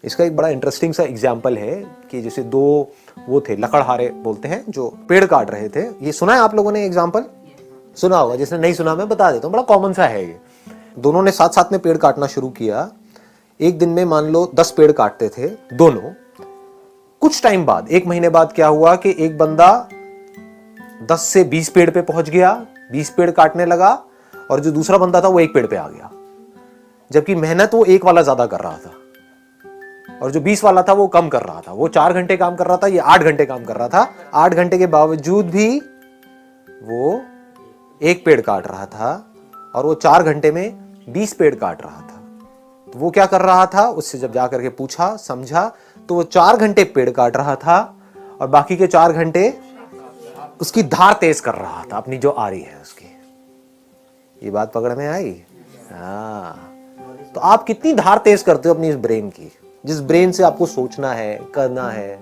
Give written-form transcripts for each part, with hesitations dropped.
इसका एक बड़ा इंटरेस्टिंग सा एग्जाम्पल है कि जैसे दो वो थे लकड़हारे बोलते हैं जो पेड़ काट रहे थे। ये सुना है आप लोगों ने एग्जाम्पल? सुना होगा, जिसने नहीं सुना मैं बता देता हूँ, बड़ा कॉमन सा है ये। दोनों ने साथ साथ में पेड़ काटना शुरू किया। एक दिन में मान लो 10 पेड़ काटते थे दोनों। कुछ टाइम बाद, 1 महीने बाद क्या हुआ कि एक बंदा 10 से 20 पेड़ पे पहुंच गया, 20 पेड़ काटने लगा, और जो दूसरा बंदा था वो 1 पेड़ पे आ गया। जबकि मेहनत वो 1 वाला ज्यादा कर रहा था और जो 20 वाला था वो कम कर रहा था। वो 4 घंटे काम कर रहा था, ये 8 घंटे काम कर रहा था। 8 घंटे के बावजूद भी वो 1 पेड़ काट रहा था और वो 4 घंटे में 20 पेड़ काट रहा था। तो वो क्या कर रहा था, उससे जब जाकर के पूछा समझा तो वो 4 घंटे पेड़ काट रहा था और बाकी के 4 घंटे उसकी धार तेज कर रहा था, अपनी जो आ रही है उसकी। ये बात पकड़ में आई? हाँ। तो आप कितनी धार तेज करते हो अपनी इस ब्रेन की, जिस ब्रेन से आपको सोचना है, करना है।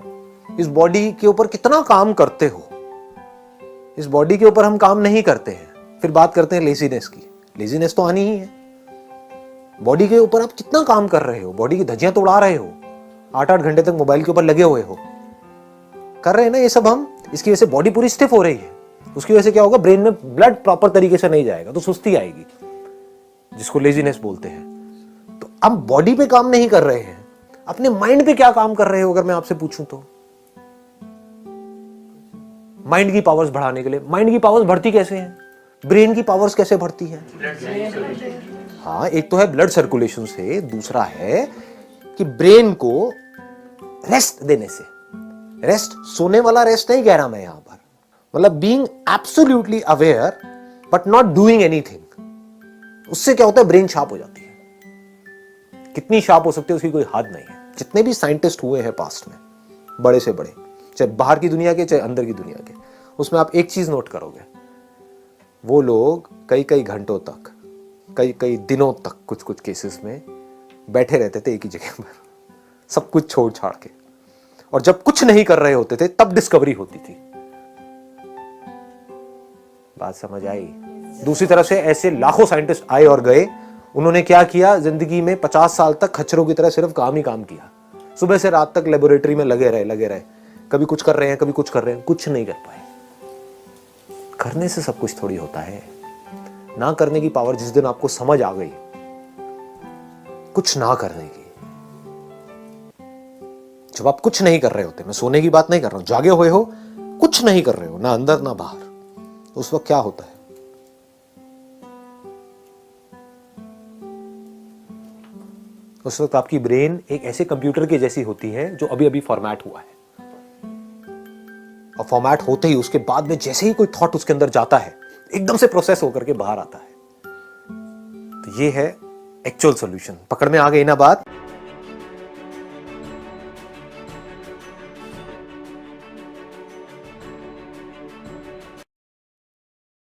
इस बॉडी के ऊपर कितना काम करते हो। इस बॉडी के ऊपर हम काम नहीं करते हैं, फिर बात करते हैं लेजीनेस की। लेजीनेस तो आनी ही है। बॉडी के ऊपर आप कितना काम कर रहे हो, बॉडी की धज्जियां तो उड़ा रहे हो, 8-8 घंटे तक मोबाइल के ऊपर लगे हुए हो, कर रहे हैं ना ये सब हम। इसकी वजह से बॉडी पूरी स्टिफ हो रही है। उसकी वजह से क्या होगा, ब्रेन में ब्लड प्रॉपर तरीके से नहीं जाएगा तो सुस्ती आएगी, जिसको लेजीनेस बोलते हैं। तो हम बॉडी पे काम नहीं कर रहे हैं, अपने माइंड पे क्या काम कर रहे हो अगर मैं आपसे पूछूं तो? माइंड की पावर्स बढ़ाने के लिए। माइंड की पावर्स बढ़ती कैसे हैं? ब्रेन की पावर्स कैसे बढ़ती हैं? हाँ, एक तो है ब्लड सर्कुलेशन से, दूसरा है कि ब्रेन को रेस्ट देने से। रेस्ट सोने वाला रेस्ट नहीं कह रहा मैं यहां पर, मतलब being absolutely aware but not doing anything. उससे क्या होता है, ब्रेन शार्प हो जाती है। कितनी शार्प हो सकती है उसकी कोई हद नहीं है। जितने भी साइंटिस्ट हुए हैं पास्ट में, बड़े से बड़े, चाहे बाहर की दुनिया के चाहे अंदर की दुनिया के, उसमें आप एक चीज नोट करोगे, वो लोग कई कई घंटों तक, कई कई दिनों तक कुछ कुछ केसेस में बैठे रहते थे एक ही जगह पर, सब कुछ छोड़ छाड़ के। और जब कुछ नहीं कर रहे होते थे तब डिस्कवरी होती थी। बात समझ आई? दूसरी तरफ से ऐसे लाखों साइंटिस्ट आए और गए। उन्होंने क्या किया, जिंदगी में 50 साल तक खच्चरों की तरह सिर्फ काम ही काम किया। सुबह से रात तक लेबोरेटरी में लगे रहे। कभी कुछ कर रहे हैं, कभी कुछ कर रहे हैं, कुछ नहीं कर पाए। करने से सब कुछ थोड़ी होता है। ना करने की पावर जिस दिन आपको समझ आ गई, कुछ ना करने की, जब आप कुछ नहीं कर रहे होते, मैं सोने की बात नहीं कर रहा हूं, जागे हुए हो, कुछ नहीं कर रहे हो, ना अंदर ना बाहर, तो उस वक्त क्या होता है? उस वक्त आपकी ब्रेन एक ऐसे कंप्यूटर की जैसी होती है जो अभी अभी फॉर्मेट हुआ है। और फॉर्मेट होते ही उसके बाद में जैसे ही कोई थॉट उसके अंदर जाता है, एकदम से प्रोसेस होकर के बाहर आता है। तो ये है एक्चुअल सॉल्यूशन। पकड़ में आ गई ना बात?